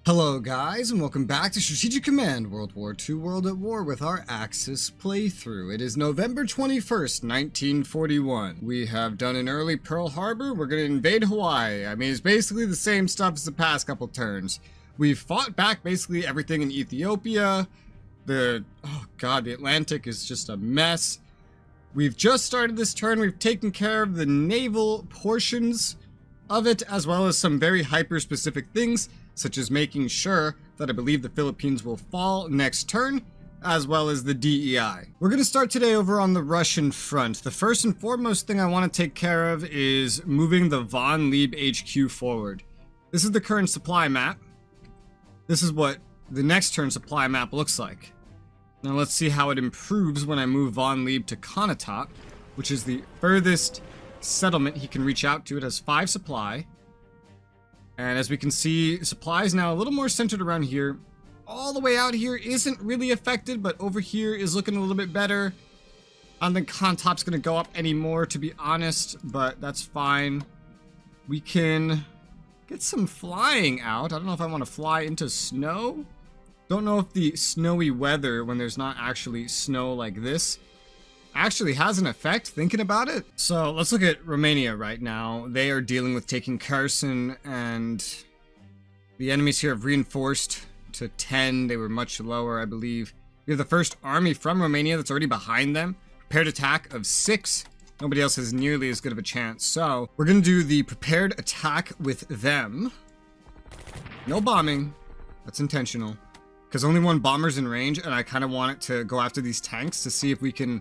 Hello guys, and welcome back to Strategic Command World War II World at War with our Axis playthrough. It is November 21st, 1941. We have done an early Pearl Harbor. We're going to invade Hawaii. I mean, it's basically the same stuff as the past couple turns. We've fought back basically everything in Ethiopia. The Atlantic is just a mess. We've just started this turn. We've taken care of the naval portions of it, as well as some very hyper-specific things, such as making sure that I believe the Philippines will fall next turn, as well as the DEI. We're going to start today over on the Russian front. The first and foremost thing I want to take care of is moving the Von Lieb HQ forward. This is the current supply map. This is what the next turn supply map looks like. Now let's see how it improves when I move Von Lieb to Konglomerat, which is the furthest settlement he can reach out to. It has 5 supply. And as we can see, supply is now a little more centered around here. All the way out here isn't really affected, but over here is looking a little bit better. I don't think Konglomerat's going to go up anymore, to be honest, but that's fine. We can get some flying out. I don't know if I want to fly into snow. Don't know if the snowy weather, when there's not actually snow like this, actually has an effect, thinking about it. So let's look at Romania right now. They are dealing with taking Kherson, and the enemies here have reinforced to 10. They were much lower, I believe. We have the first army from Romania that's already behind them. Prepared attack of 6. Nobody else has nearly as good of a chance. So we're going to do the prepared attack with them. No bombing. That's intentional. Because only one bomber's in range, and I kind of want it to go after these tanks to see if we can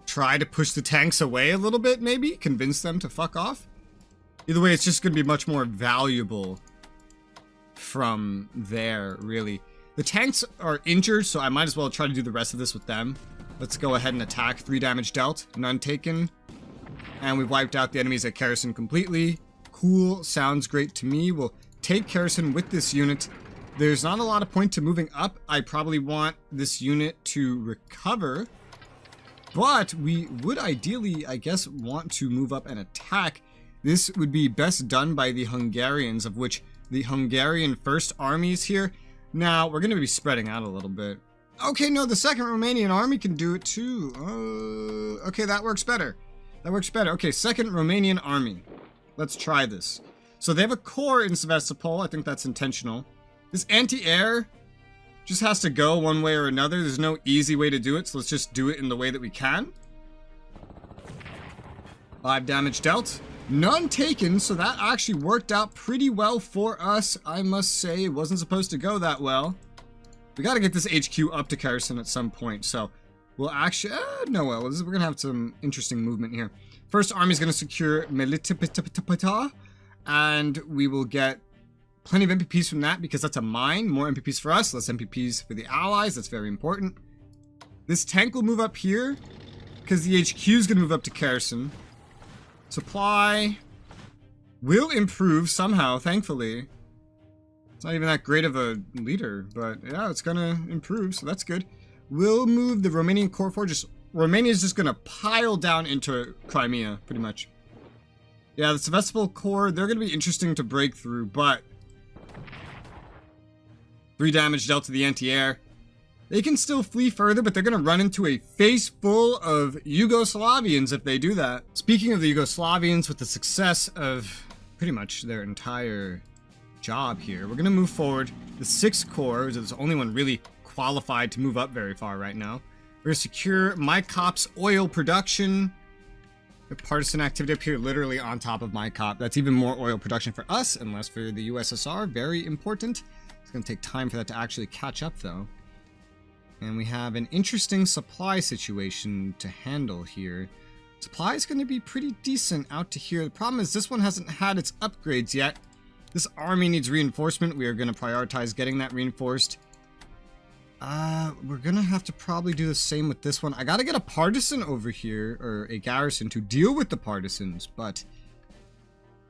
try to push the tanks away a little bit, maybe? Convince them to fuck off? Either way, it's just going to be much more valuable from there, really. The tanks are injured, so I might as well try to do the rest of this with them. Let's go ahead and attack. 3 damage dealt, none taken. And we've wiped out the enemies at Kherson completely. Cool, sounds great to me. We'll take Kherson with this unit. There's not a lot of point to moving up. I probably want this unit to recover. But we would ideally, I guess, want to move up and attack. This would be best done by the Hungarians, of which the Hungarian First Army is here. Now, we're going to be spreading out a little bit. Okay, no, the Second Romanian Army can do it too. Okay, that works better. That works better. Okay, Second Romanian Army. Let's try this. So they have a core in Sevastopol. I think that's intentional. This anti-air just has to go one way or another. There's no easy way to do it, so let's just do it in the way that we can. 5 damage dealt. None taken, so that actually worked out pretty well for us. I must say, it wasn't supposed to go that well. We got to get this HQ up to Kherson at some point, so we'll actually... no, well, we're going to have some interesting movement here. First Army is going to secure Melitopol, and we will get plenty of MPPs from that, because that's a mine. More MPPs for us, less MPPs for the allies. That's very important. This tank will move up here, because the HQ is going to move up to Kherson. Supply will improve somehow, thankfully. It's not even that great of a leader, but yeah, it's going to improve, so that's good. We'll move the Romanian Corps forward. Romania is just going to pile down into Crimea, pretty much. Yeah, the Sevastopol Corps, they're going to be interesting to break through, but 3 damage dealt to the anti-air. They can still flee further, but they're going to run into a face full of Yugoslavians if they do that. Speaking of the Yugoslavians, with the success of pretty much their entire job here, we're going to move forward. The 6th Corps is the only one really qualified to move up very far right now. We're going to secure my cop's oil production. The partisan activity up here, literally on top of my cop. That's even more oil production for us and less for the USSR. Very important. It's going to take time for that to actually catch up, though. And we have an interesting supply situation to handle here. Supply is going to be pretty decent out to here. The problem is this one hasn't had its upgrades yet. This army needs reinforcement. We are going to prioritize getting that reinforced. We're going to have to probably do the same with this one. I got to get a partisan over here, or a garrison, to deal with the partisans, but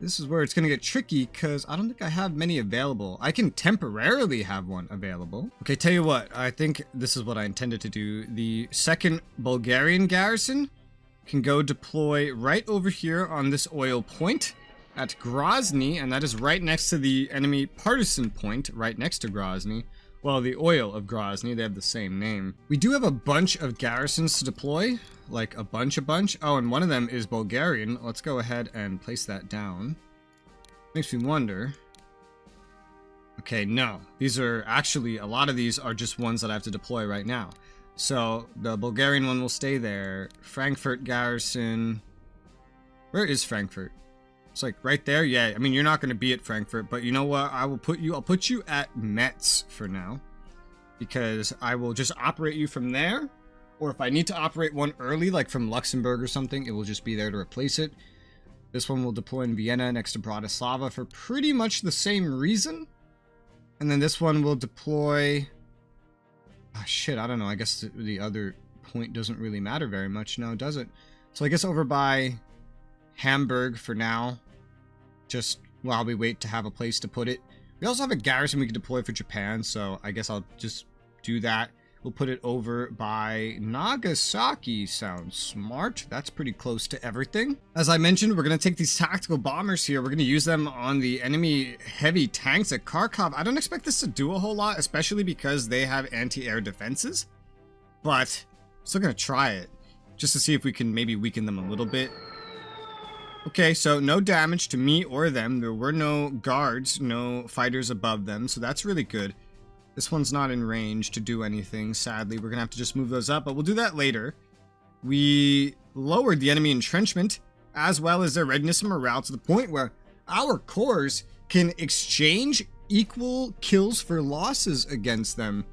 this is where it's going to get tricky, because I don't think I have many available. I can temporarily have one available. Okay, tell you what, I think this is what I intended to do. The 2nd Bulgarian garrison can go deploy right over here on this oil point. at Grozny, and that is right next to the enemy partisan point, right next to Grozny. Well, the oil of Grozny, they have the same name. We do have a bunch of garrisons to deploy, like a bunch. Oh, and one of them is Bulgarian. Let's go ahead and place that down. Makes me wonder. Okay, no. These are actually, a lot of these are just ones that I have to deploy right now. So, the Bulgarian one will stay there. Frankfurt garrison. Where is Frankfurt? It's like right there. Yeah, I mean, you're not going to be at Frankfurt, but you know what? I'll put you at Metz for now, because I will just operate you from there. Or if I need to operate one early, like from Luxembourg or something, it will just be there to replace it. This one will deploy in Vienna next to Bratislava for pretty much the same reason. And then this one will deploy... Oh, shit, I don't know. I guess the other point doesn't really matter very much now, does it? So I guess over by Hamburg for now, just while we wait to have a place to put it. We also have a garrison we can deploy for Japan, so I guess I'll just do that. We'll put it over by Nagasaki. Sounds smart. That's pretty close to everything. As I mentioned, we're going to take these tactical bombers here. We're going to use them on the enemy heavy tanks at Kharkov. I don't expect this to do a whole lot, especially because they have anti-air defenses. But I'm still going to try it, just to see if we can maybe weaken them a little bit. Okay, so no damage to me or them. There were no guards, no fighters above them, so that's really good. This one's not in range to do anything, sadly. We're going to have to just move those up, but we'll do that later. We lowered the enemy entrenchment, as well as their readiness and morale, to the point where our corps can exchange equal kills for losses against them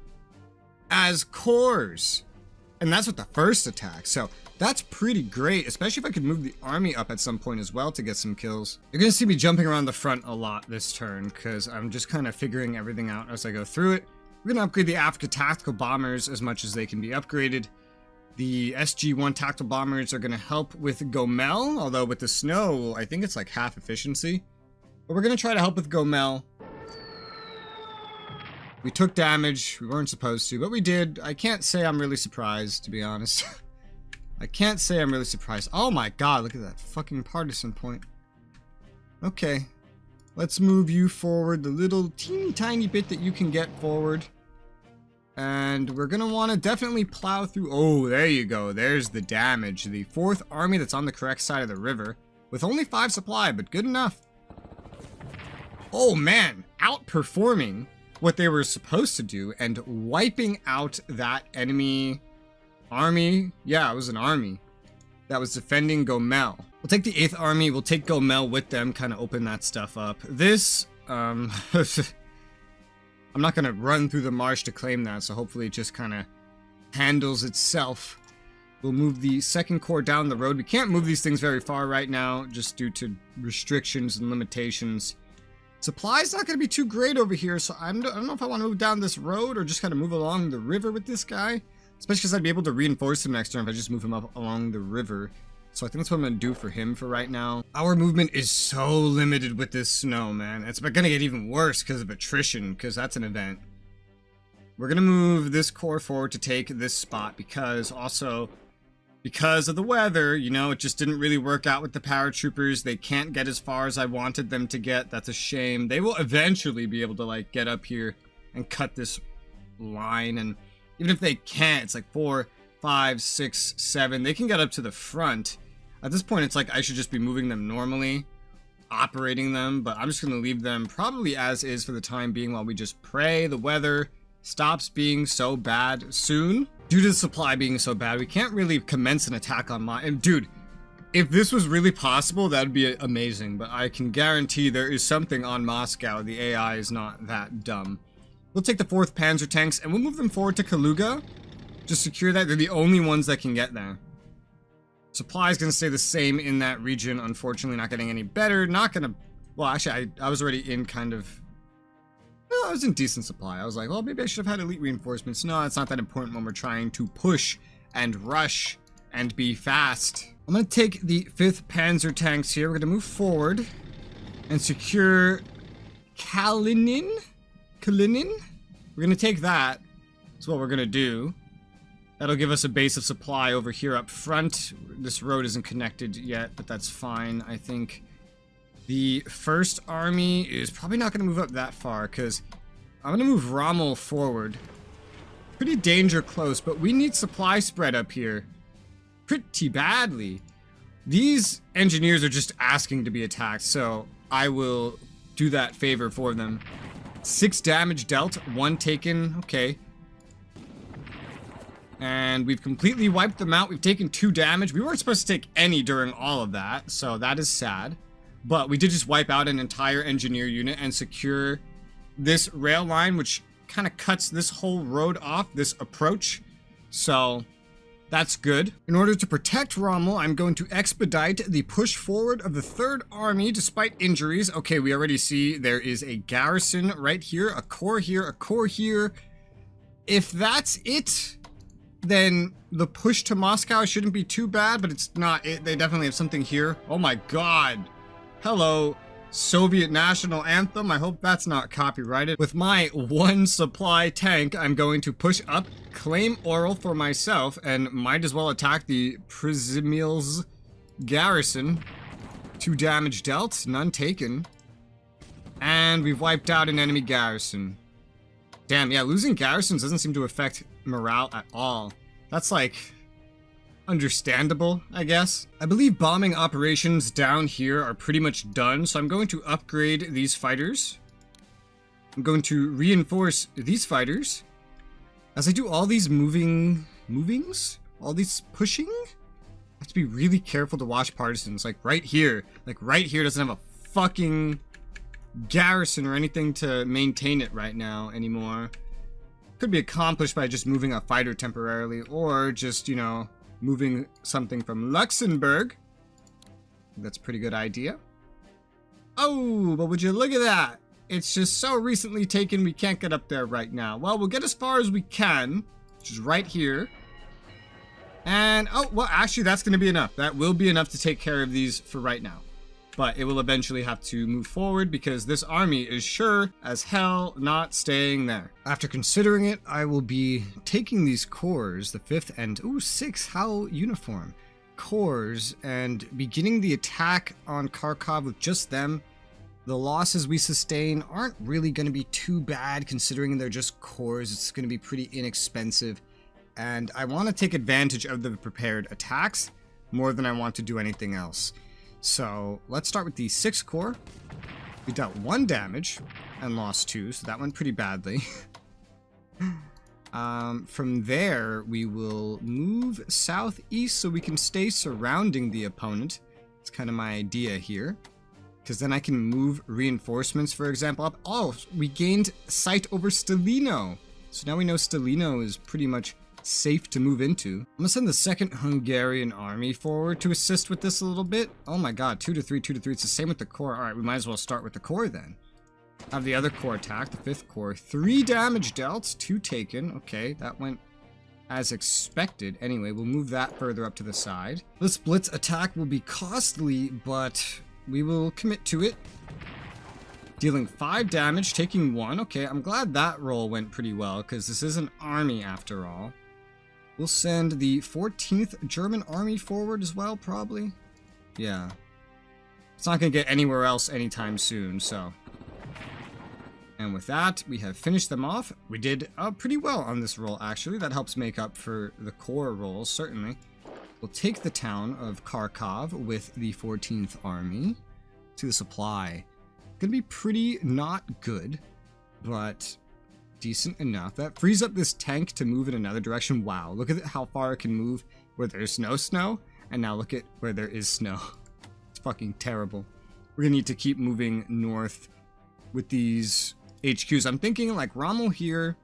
as corps. And that's with the first attack, so that's pretty great, especially if I could move the army up at some point as well to get some kills. You're going to see me jumping around the front a lot this turn, because I'm just kind of figuring everything out as I go through it. We're going to upgrade the Africa tactical bombers as much as they can be upgraded. The SG-1 tactical bombers are going to help with Gomel, although with the snow, I think it's like half efficiency. But we're going to try to help with Gomel. We took damage, we weren't supposed to, but we did. I can't say I'm really surprised, to be honest. I can't say I'm really surprised. Oh my god, look at that fucking partisan point. Okay. Let's move you forward the little teeny tiny bit that you can get forward. And we're gonna want to definitely plow through. Oh, there you go. There's the damage. The 4th Army that's on the correct side of the river. With only 5 supply, but good enough. Oh man, outperforming what they were supposed to do and wiping out that enemy army. Yeah, it was an army that was defending Gomel. We'll take the 8th Army, we'll take Gomel with them, kind of open that stuff up. This, I'm not going to run through the marsh to claim that, so hopefully it just kind of handles itself. We'll move the 2nd Corps down the road. We can't move these things very far right now, just due to restrictions and limitations. Supply's not going to be too great over here, so I don't know if I want to move down this road or just kind of move along the river with this guy. Especially because I'd be able to reinforce him next turn if I just move him up along the river. So I think that's what I'm going to do for him for right now. Our movement is so limited with this snow, man. It's going to get even worse because of attrition, because that's an event. We're going to move this corps forward to take this spot because of the weather, you know, it just didn't really work out with the paratroopers. They can't get as far as I wanted them to get. That's a shame. They will eventually be able to, like, get up here and cut this line. And even if they can't, it's like 4, 5, 6, 7. They can get up to the front. At this point, it's like I should just be moving them normally, operating them. But I'm just going to leave them probably as is for the time being while we just pray the weather stops being so bad soon. Due to the supply being so bad, we can't really commence an attack on and dude, if this was really possible, that would be amazing. But I can guarantee there is something on Moscow. The AI is not that dumb. We'll take the 4th Panzer tanks and we'll move them forward to Kaluga. Just secure that. They're the only ones that can get there. Supply is going to stay the same in that region. Unfortunately, not getting any better. Not going to... Well, actually, I was already in kind of... No, I was in decent supply. I was like, well, maybe I should have had elite reinforcements. No, it's not that important when we're trying to push and rush and be fast. I'm going to take the 5th Panzer tanks here. We're going to move forward and secure Kalinin. We're going to take that. That's what we're going to do. That'll give us a base of supply over here up front. This road isn't connected yet, but that's fine. I think The first army is probably not going to move up that far because I'm going to move Rommel forward. Pretty danger close, but we need supply spread up here pretty badly. These engineers are just asking to be attacked, so I will do that favor for them. 6 damage dealt, 1 taken, okay. And we've completely wiped them out. We've taken 2 damage. We weren't supposed to take any during all of that, so that is sad. But we did just wipe out an entire engineer unit and secure this rail line, which kind of cuts this whole road off, this approach. So that's good. In order to protect Rommel, I'm going to expedite the push forward of the 3rd Army despite injuries. Okay, we already see there is a garrison right here, a corps here, a corps here. If that's it, then the push to Moscow shouldn't be too bad, but it's not. They definitely have something here. Oh my god. Hello, Soviet national anthem. I hope that's not copyrighted. With my 1 supply tank, I'm going to push up, claim Oral for myself, and might as well attack the Przemysl garrison. 2 damage dealt, none taken. And we've wiped out an enemy garrison. Damn, yeah, losing garrisons doesn't seem to affect morale at all. That's like understandable, I guess. I believe bombing operations down here are pretty much done, so I'm going to upgrade these fighters. I'm going to reinforce these fighters. As I do all these movings? All these pushing? I have to be really careful to watch partisans. Like right here doesn't have a fucking garrison or anything to maintain it right now anymore. Could be accomplished by just moving a fighter temporarily, or just, you know, moving something from Luxembourg. That's a pretty good idea. Oh, but would you look at that? It's just so recently taken, we can't get up there right now. Well, we'll get as far as we can, which is right here. And, oh, well, actually, that's going to be enough. That will be enough to take care of these for right now. But it will eventually have to move forward because this army is sure as hell not staying there. After considering it, I will be taking these corps, the 5th and, ooh, 6th, how uniform, corps, and beginning the attack on Kharkov with just them. The losses we sustain aren't really going to be too bad considering they're just corps. It's going to be pretty inexpensive. And I want to take advantage of the prepared attacks more than I want to do anything else. So let's start with the 6th Corps. We dealt 1 damage and lost 2, so that went pretty badly. From there, we will move southeast so we can stay surrounding the opponent. It's kind of my idea here. Because then I can move reinforcements, for example, up. Oh, we gained sight over Stalino. So now we know Stalino is pretty much safe to move into. I'm gonna send the 2nd Hungarian army forward to assist with this a little bit. Oh my god, 2 to 3, 2 to 3. It's the same with the corps. Alright, we might as well start with the corps then. Have the other corps attack, the 5th Corps. 3 damage dealt, 2 taken. Okay, that went as expected. Anyway, we'll move that further up to the side. This blitz attack will be costly, but we will commit to it. Dealing 5 damage, taking 1. Okay, I'm glad that roll went pretty well, because this is an army after all. We'll send the 14th German Army forward as well, probably. Yeah. It's not going to get anywhere else anytime soon, so. And with that, we have finished them off. We did pretty well on this roll, actually. That helps make up for the core rolls, certainly. We'll take the town of Kharkov with the 14th Army to the supply. Gonna be pretty not good, but decent enough. That frees up this tank to move in another direction. Wow, look at how far it can move where there's no snow, and now look at where there is snow. It's fucking terrible. We're gonna need to keep moving north with these HQs. I'm thinking like Rommel here,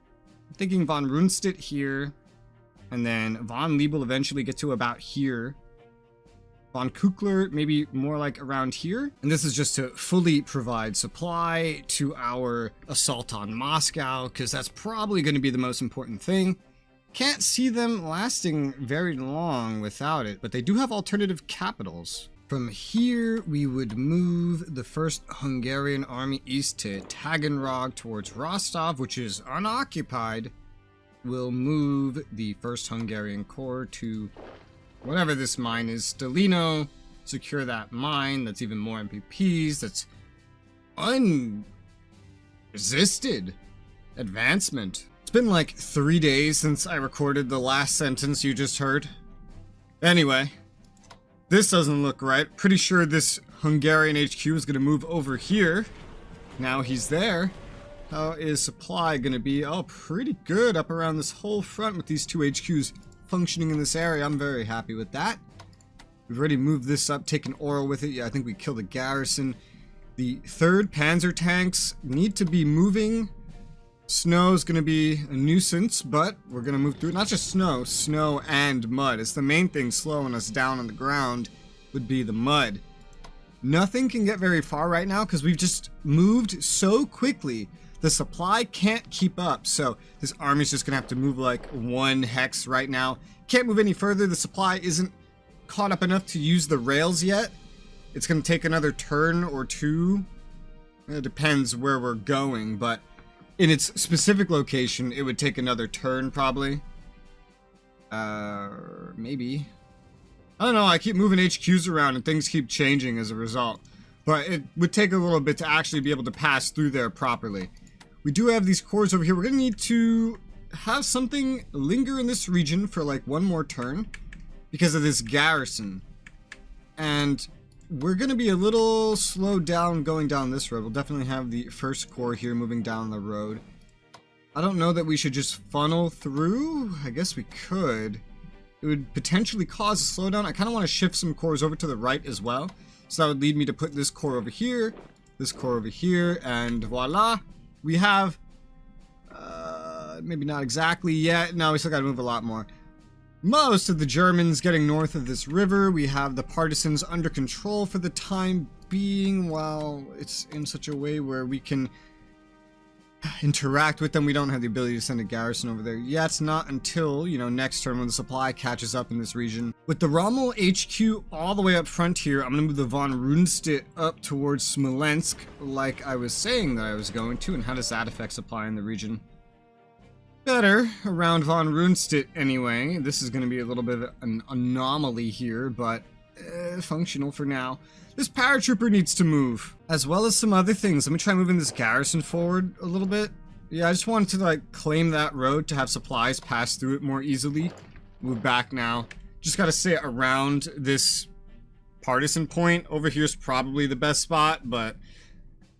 I'm thinking von Rundstedt here, and then von Lieb will eventually get to about here. Von Kukler, maybe more like around here. And this is just to fully provide supply to our assault on Moscow, because that's probably going to be the most important thing. Can't see them lasting very long without it, but they do have alternative capitals. From here, we would move the 1st Hungarian Army east to Taganrog towards Rostov, which is unoccupied. We'll move the 1st Hungarian Corps to whatever this mine is, Stalino, secure that mine. That's even more MPPs. That's unresisted advancement. It's been like 3 days since I recorded the last sentence you just heard. Anyway, this doesn't look right. Pretty sure this Hungarian HQ is going to move over here. Now he's there. How is supply going to be? Oh, pretty good up around this whole front with these 2 HQs functioning in this area. I'm very happy with that. We've already moved this up, taken oil with it. Yeah, I think we killed the garrison. The 3rd Panzer tanks need to be moving. Snow is going to be a nuisance, but we're going to move through it. Not just snow, snow and mud. It's the main thing slowing us down on the ground would be the mud. Nothing can get very far right now because we've just moved so quickly. The supply can't keep up, so this army's just going to have to move like 1 hex right now. Can't move any further. The supply isn't caught up enough to use the rails yet. It's going to take another turn or 2. It depends where we're going, but in its specific location, it would take another turn, probably. Maybe. I don't know, I keep moving HQs around and things keep changing as a result. But it would take a little bit to actually be able to pass through there properly. We do have these cores over here. We're going to need to have something linger in this region for like 1 more turn because of this garrison. And we're going to be a little slowed down going down this road. We'll definitely have the 1st Corps here moving down the road. I don't know that we should just funnel through. I guess we could. It would potentially cause a slowdown. I kind of want to shift some cores over to the right as well. So that would lead me to put this core over here, this core over here, and voila. We have, maybe not exactly yet. No, we still got to move a lot more. Most of the Germans getting north of this river. We have the partisans under control for the time being, while it's in such a way where we can interact with them. We don't have the ability to send a garrison over there yet. Not until, you know, next turn when the supply catches up in this region. With the Rommel HQ all the way up front here, I'm going to move the von Rundstedt up towards Smolensk like I was saying that I was going to. And how does that affect supply in the region? Better around von Rundstedt anyway. This is going to be a little bit of an anomaly here, but functional for now. This paratrooper needs to move, as well as some other things. Let me try moving this garrison forward a little bit. Yeah, I just wanted to like claim that road to have supplies pass through it more easily. Move back now. Just gotta stay around this partisan point. Over here is probably the best spot, but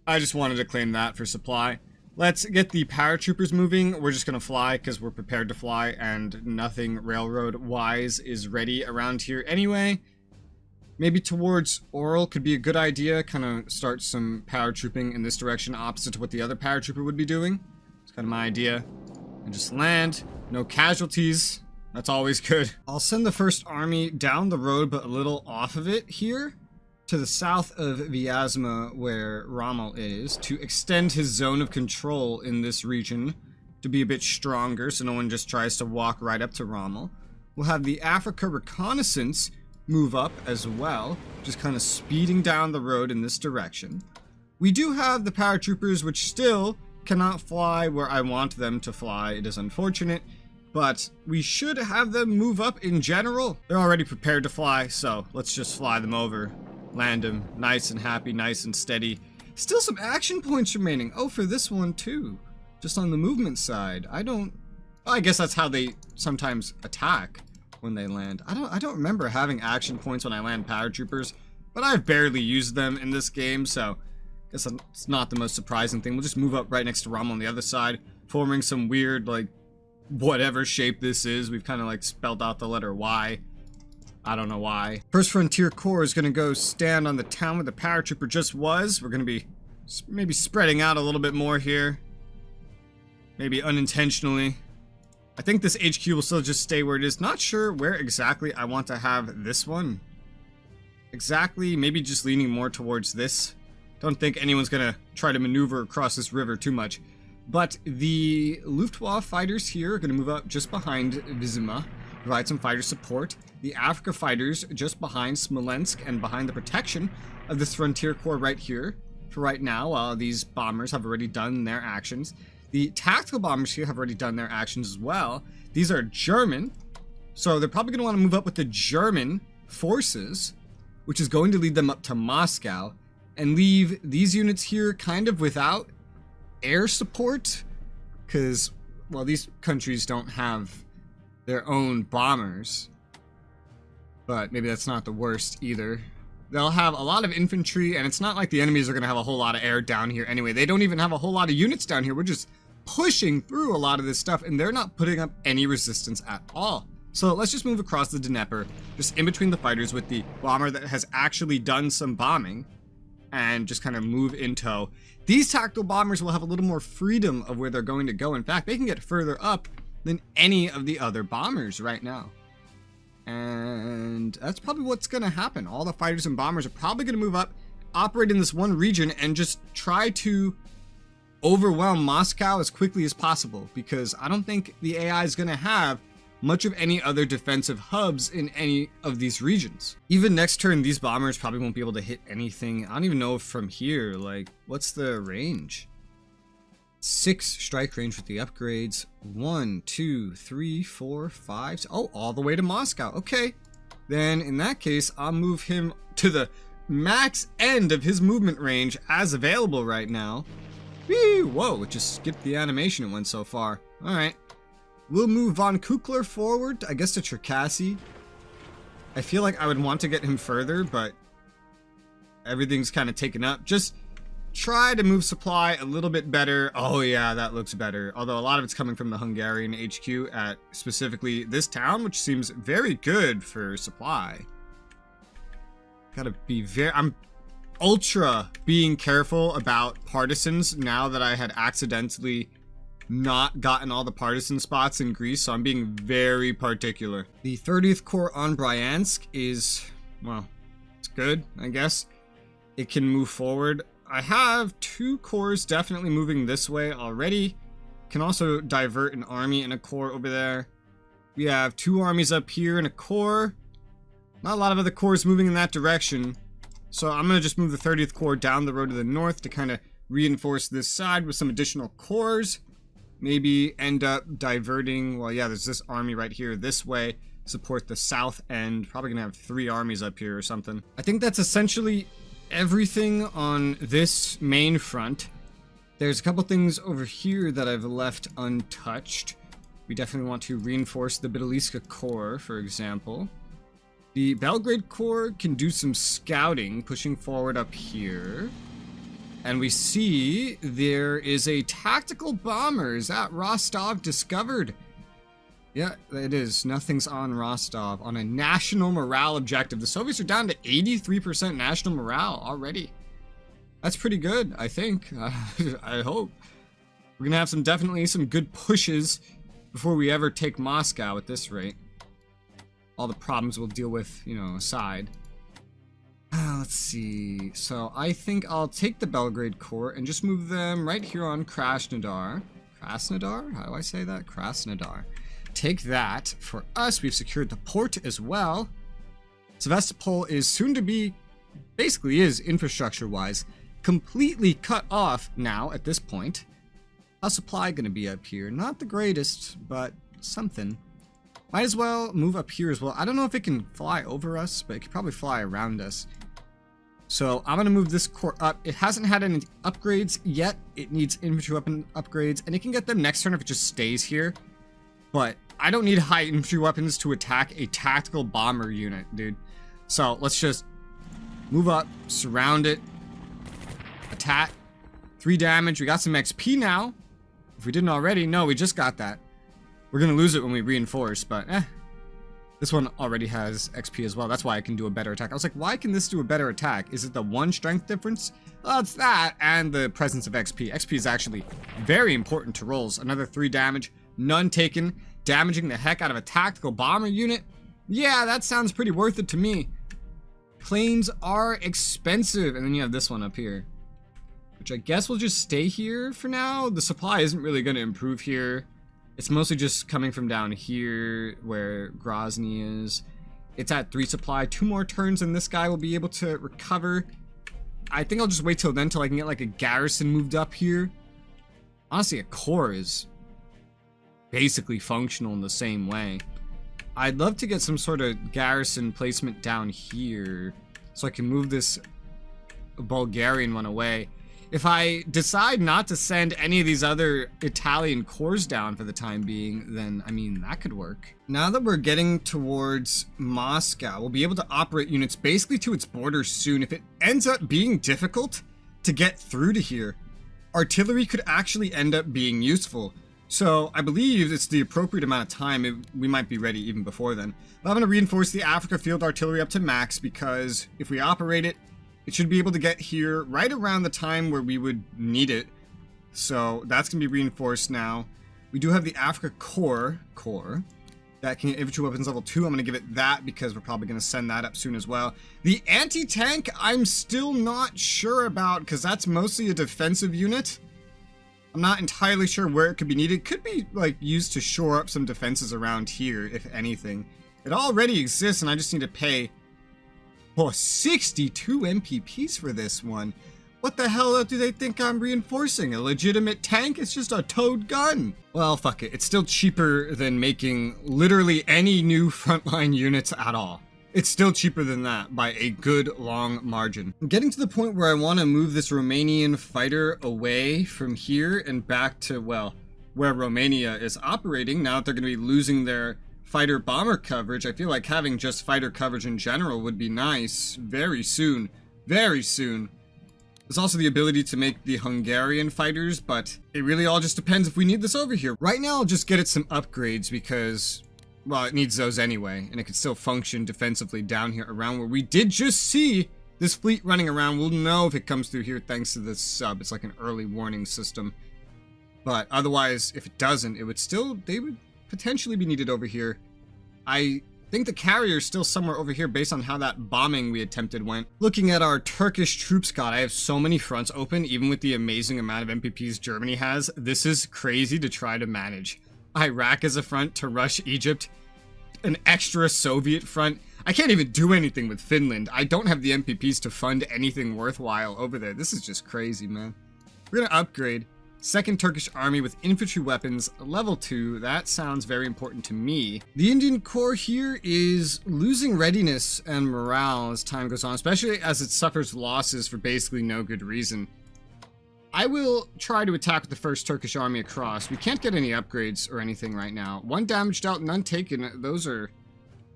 I just wanted to claim that for supply. Let's get the paratroopers moving. We're just gonna fly because we're prepared to fly, and nothing railroad-wise is ready around here anyway. Maybe towards Oral could be a good idea. Kind of start some paratrooping in this direction, opposite to what the other paratrooper would be doing. It's kind of my idea. And just land. No casualties. That's always good. I'll send the 1st Army down the road, but a little off of it here, to the south of Vyazma, where Rommel is, to extend his zone of control in this region to be a bit stronger, so no one just tries to walk right up to Rommel. We'll have the Africa reconnaissance move up as well, just kind of speeding down the road in this direction. We do have the paratroopers, which still cannot fly where I want them to fly. It is unfortunate, but we should have them move up in general. They're already prepared to fly, so let's just fly them over. Land them nice and happy, nice and steady. Still some action points remaining. Oh, for this one too. Just on the movement side. I guess that's how they sometimes attack when they land. I don't remember having action points when I land paratroopers, but I've barely used them in this game, so I guess it's not the most surprising thing. We'll just move up right next to Rommel on the other side, forming some weird, like, whatever shape this is. We've kind of, like, spelled out the letter Y. I don't know why. 1st Frontier Corps is going to go stand on the town where the paratrooper just was. We're going to be maybe spreading out a little bit more here. Maybe unintentionally. I think this HQ will still just stay where it is. Not sure where exactly I want to have this one. Exactly, maybe just leaning more towards this. Don't think anyone's gonna try to maneuver across this river too much. But the Luftwaffe fighters here are gonna move up just behind Vyazma, provide some fighter support. The Africa fighters just behind Smolensk and behind the protection of this Frontier Corps right here. For right now, while these bombers have already done their actions. The tactical bombers here have already done their actions as well. These are German, so they're probably going to want to move up with the German forces, which is going to lead them up to Moscow and leave these units here kind of without air support, because, well, these countries don't have their own bombers, but maybe that's not the worst either. They'll have a lot of infantry, and it's not like the enemies are going to have a whole lot of air down here anyway. They don't even have a whole lot of units down here. We're just pushing through a lot of this stuff, and they're not putting up any resistance at all. So let's just move across the Dnieper, just in between the fighters with the bomber that has actually done some bombing, and just kind of move in tow. These tactical bombers will have a little more freedom of where they're going to go. In fact, they can get further up than any of the other bombers right now. And that's probably what's going to happen. All the fighters and bombers are probably going to move up, operate in this one region, and just try to overwhelm Moscow as quickly as possible, because I don't think the AI is going to have much of any other defensive hubs in any of these regions. Even next turn, these bombers probably won't be able to hit anything. I don't even know if from here, like, what's the range? 6 strike range with the upgrades. 1, 2, 3, 4, 5. Oh, all the way to Moscow. Okay. Then in that case, I'll move him to the max end of his movement range as available right now. Whee! Whoa, it just skipped the animation it went so far. Alright. We'll move Von Kukler forward, I guess, to Cherkasy. I feel like I would want to get him further, but everything's kind of taken up. Just try to move supply a little bit better. Oh yeah, that looks better. Although a lot of it's coming from the Hungarian HQ at specifically this town, which seems very good for supply. Gotta be I'm ultra being careful about partisans now that I had accidentally not gotten all the partisan spots in Greece, so I'm being very particular. The 30th Corps on Bryansk is, well, it's good, I guess. It can move forward. I have 2 corps definitely moving this way already. Can also divert an army and a corps over there. We have 2 armies up here and a corps. Not a lot of other corps moving in that direction. So I'm going to just move the 30th Corps down the road to the north to kind of reinforce this side with some additional corps. Maybe end up diverting, well, yeah, there's this army right here this way. Support the south end. Probably going to have 3 armies up here or something. I think that's essentially everything on this main front. There's a couple things over here that I've left untouched. We definitely want to reinforce the Bitaliska Corps, for example. The Belgrade Corps can do some scouting, pushing forward up here. And we see there is a tactical bombers at Rostov discovered. Yeah, it is. Nothing's on Rostov. On a national morale objective. The Soviets are down to 83% national morale already. That's pretty good, I think. I hope. We're going to have definitely some good pushes before we ever take Moscow at this rate. All the problems we'll deal with, you know, aside. Let's see. So I think I'll take the Belgrade Corps and just move them right here on Krasnodar. Krasnodar? How do I say that? Krasnodar. Take that. For us, we've secured the port as well. Sevastopol is soon to be, basically is infrastructure-wise, completely cut off now at this point. How's supply going to be up here? Not the greatest, but something. Might as well move up here as well. I don't know if it can fly over us, but it can probably fly around us. So I'm going to move this corps up. It hasn't had any upgrades yet. It needs infantry weapon upgrades, and it can get them next turn if it just stays here. But I don't need high infantry weapons to attack a tactical bomber unit, dude. So let's just move up, surround it, attack. 3 damage. We got some XP now. If we didn't already, no, we just got that. We're going to lose it when we reinforce, but this one already has XP as well. That's why I can do a better attack. I was like, why can this do a better attack? Is it the 1 strength difference? Well, it's that and the presence of XP. XP is actually very important to rolls. Another 3 damage, none taken, damaging the heck out of a tactical bomber unit. Yeah, that sounds pretty worth it to me. Planes are expensive. And then you have this one up here, which I guess will just stay here for now. The supply isn't really going to improve here. It's mostly just coming from down here where Grozny is. It's at 3 supply. 2 more turns and this guy will be able to recover. I think I'll just wait till then till I can get like a garrison moved up here. Honestly, a corps is basically functional in the same way. I'd love to get some sort of garrison placement down here. so I can move this Bulgarian one away. If I decide not to send any of these other Italian corps down for the time being, then, I mean, that could work. Now that we're getting towards Moscow, we'll be able to operate units basically to its borders soon. If it ends up being difficult to get through to here, artillery could actually end up being useful. So I believe it's the appropriate amount of time. We might be ready even before then. But I'm going to reinforce the Africa Field Artillery up to max, because if we operate it, it should be able to get here right around the time where we would need it. So that's going to be reinforced now. We do have the Africa Corps that can get infantry weapons level 2. I'm going to give it that because we're probably going to send that up soon as well. The anti-tank, I'm still not sure about, because that's mostly a defensive unit. I'm not entirely sure where it could be needed. Could be like used to shore up some defenses around here, if anything. It already exists, and I just need to pay 62 MPPs for this one. What the hell do they think I'm reinforcing? A legitimate tank? It's just a towed gun. Well, fuck it. It's still cheaper than making literally any new frontline units at all. It's still cheaper than that by a good long margin. I'm getting to the point where I want to move this Romanian fighter away from here and back to, well, where Romania is operating. Now that they're going to be losing their fighter bomber coverage, I feel like having just fighter coverage in general would be nice very soon. Very soon. There's also the ability to make the Hungarian fighters, but it really all just depends if we need this over here. Right now, I'll just get it some upgrades because, well, it needs those anyway, and it can still function defensively down here around where we did just see this fleet running around. We'll know if it comes through here thanks to this sub. It's like an early warning system. But otherwise, if it doesn't, they would potentially be needed over here. I think the carrier's still somewhere over here based on how that bombing we attempted went. Looking at our Turkish troops, God, I have so many fronts open, even with the amazing amount of MPPs Germany has. This is crazy to try to manage. Iraq as a front to rush Egypt, an extra Soviet front. I can't even do anything with Finland. I don't have the MPPs to fund anything worthwhile over there. This is just crazy, man. We're gonna upgrade. Second Turkish Army with infantry weapons, level 2. That sounds very important to me. The Indian Corps here is losing readiness and morale as time goes on, especially as it suffers losses for basically no good reason. I will try to attack with the first Turkish Army across. We can't get any upgrades or anything right now. 1 damaged out, none taken. Those are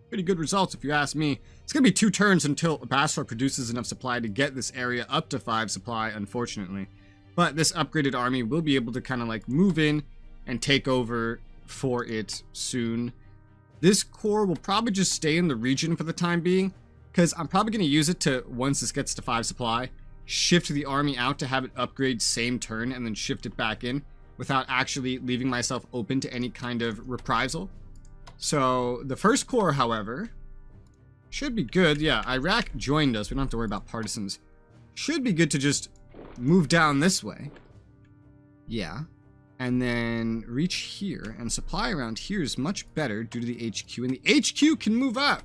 pretty good results if you ask me. It's going to be 2 turns until Basra produces enough supply to get this area up to 5 supply, unfortunately. But this upgraded army will be able to kind of like move in and take over for it soon. This corps will probably just stay in the region for the time being, because I'm probably going to use it to, once this gets to 5 supply, shift the army out to have it upgrade same turn and then shift it back in without actually leaving myself open to any kind of reprisal. So the first corps, however, should be good. Yeah, Iraq joined us. We don't have to worry about partisans. Should be good to just move down this way. Yeah. And then reach here. And supply around here is much better due to the HQ. And the HQ can move up.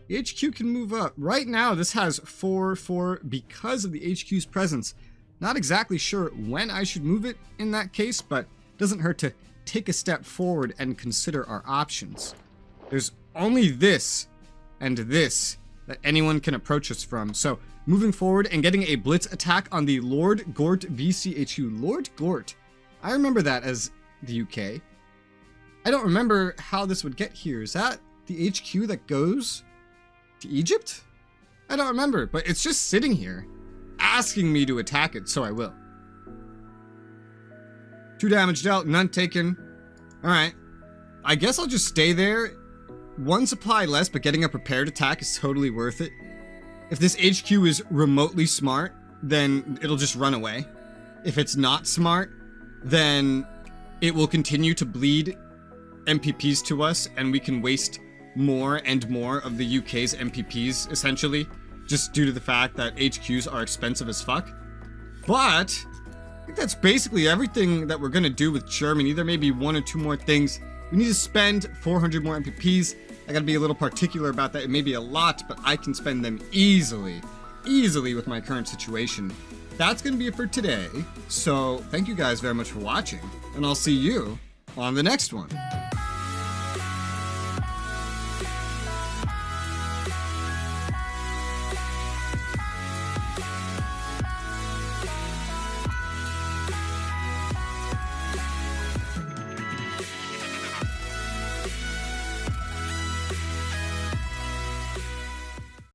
The HQ can move up. Right now, this has 4-4 because of the HQ's presence. Not exactly sure when I should move it in that case, but doesn't hurt to take a step forward and consider our options. There's only this and this that anyone can approach us from. So moving forward and getting a blitz attack on the Lord Gort VCHU. Lord Gort. I remember that as the UK. I don't remember how this would get here. Is that the HQ that goes to Egypt? I don't remember, but it's just sitting here asking me to attack it, so I will. 2 damage dealt, none taken. Alright. I guess I'll just stay there. 1 supply less, but getting a prepared attack is totally worth it. If this HQ is remotely smart, then it'll just run away. If it's not smart, then it will continue to bleed MPPs to us, and we can waste more and more of the UK's MPPs, essentially, just due to the fact that HQs are expensive as fuck. But I think that's basically everything that we're going to do with Germany. There may be 1 or 2 more things. We need to spend 400 more MPPs. I gotta be a little particular about that. It may be a lot, but I can spend them easily with my current situation. That's gonna be it for today. So thank you guys very much for watching, and I'll see you on the next one.